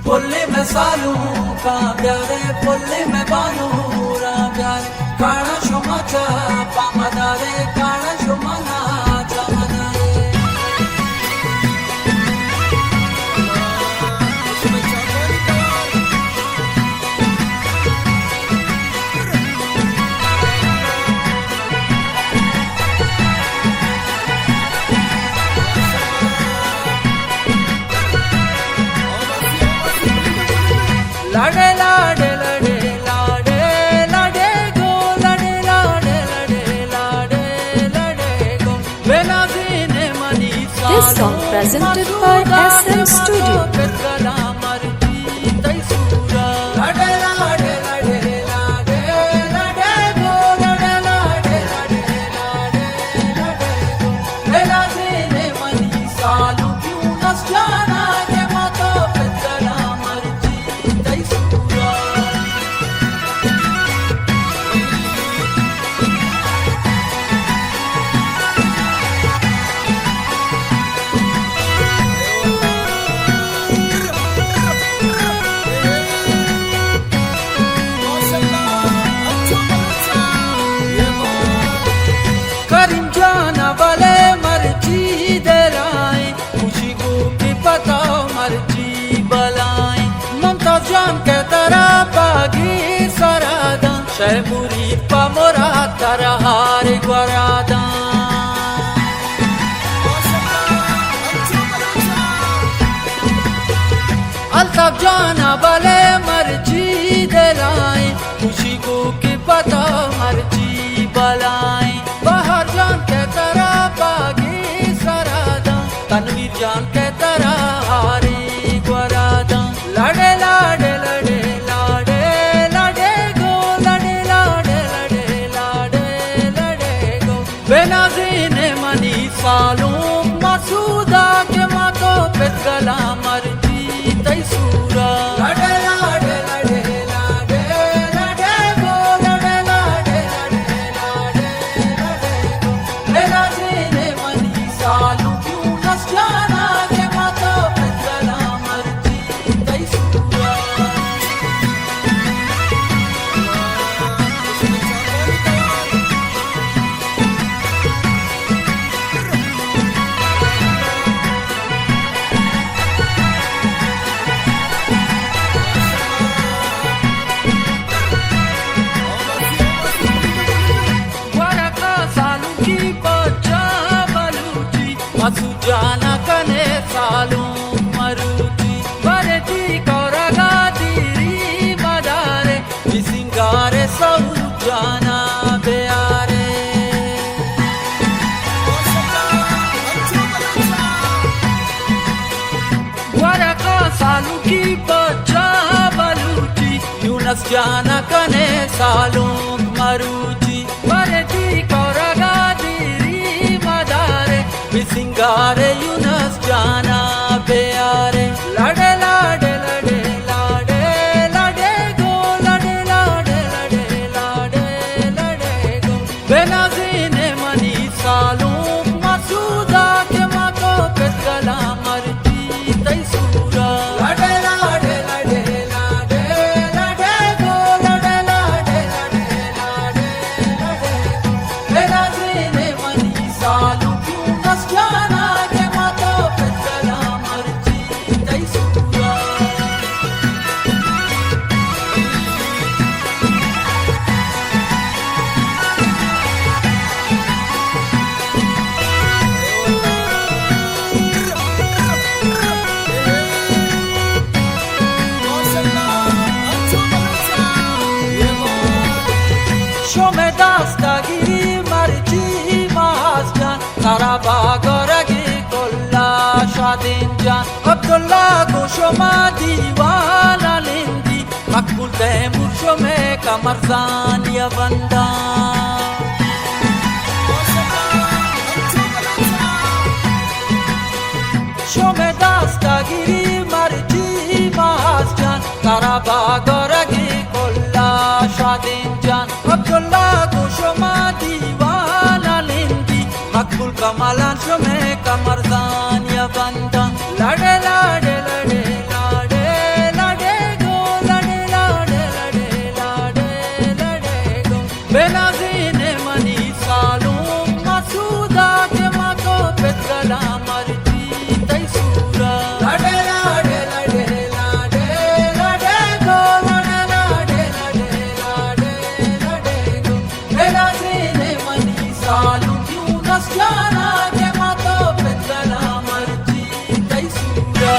पुल्ले में सालू का प्यारे पुल्ले में बानूरा प्यारे काना शुमाचा पामदारे काना शुमाना चमनारे लाडे लाडे लडे लाडे लाडे गो लाडे लाडे लडे लाडे लाडे गो बेनाज़ीने मनी सालो This song presented by SM Studio. पेतला मरती तैसूरा लाडे लाडे लडे लाडे लाडे गो लाडे लाडे लडे लाडे लाडे गो बेनाज़ीने मनी सालो क्यों नस जाना के मातो पेतला मरती तैसूरा करीम जाना वाले मर्जी दराए खुशी को की पता मर्जी बलाए मुमताज जान के तरह बागी सरादा शह मुरीद पा मोरा तरह हार ग्वरादा अल्ताफ जाना वाले मर्जी दराए खुशी को की पता मर्जी बलाए बाहर जान के तरह बागी सरादा तनवीर जान के तरह हारी ग्वरादा लाडे लाडे लडे लाडे लाडे गो लाडे लाडे लडे लाडे लाडे गो बेनाज़ीने मनी सालू मसूदा के मातो पेतला मर्जी तैसूरा लाडे लाडे लडे लाडे लाडे गो लाडे लाडे लडे लाडे लाडे गो बेनाज़ीने मनी सालू क्यों नस जाना के मातो पेतला मर्जी तैसूरा वरका सालू की बच्चा बलूची मसू जाना कने सालू मरूची वरती कौरगा दीरी मदारे विसिंगारे सौ जाना बेयारे वरका सालू की बच्चा बलूची यूनस जाना कने सालू मरूची वरती कौरगा दीरी मदारे विसिंगारे यूनस जाना बेयारे लाडे लाडे लडे लाडे लाडे गो लाडे लाडे लडे लाडे लाडे गो बेनाज़ीने मनी सालू मसूदा के मातो पेतला मर्जी तैसूरा लाडे लाडे लडे लाडे लाडे गो लाडे लाडे लडे लाडे लाडे गो बेनाज़ीने मनी सालू क्यों नस जाना के मातो पेतला मर्जी तैसूरा शोमे दास्तागिरी मर्जी महाजन सारा बागरगी कोल्ला शादीन जान अब्दुल्ला को शोमा दीवाना लिंदी मकबूल तैमूर शोमे कमरजान या बंदा शोमे दास्तागिरी मर्जी महाजन सारा बागरगी कोल्ला शादीन जान अब्दुल्ला को शोमा दीवाना लिंदी मकबूल कमालान शोमे कमरजान या बंदा लाडे लाडे लाडे लाडे लाडे गो लाडे लाडे लाडे लाडे लाडे गो बेनाजीने मनी सालू मसूदा के माको पेतला मरती तैसूरा लाडे लाडे लाडे लाडे लाडे गो लाडे लाडे लाडे लाडे लाडे गो बेनाजीने मनी सालू क्यों नस्याना के माको पेतला मरती तैसूरा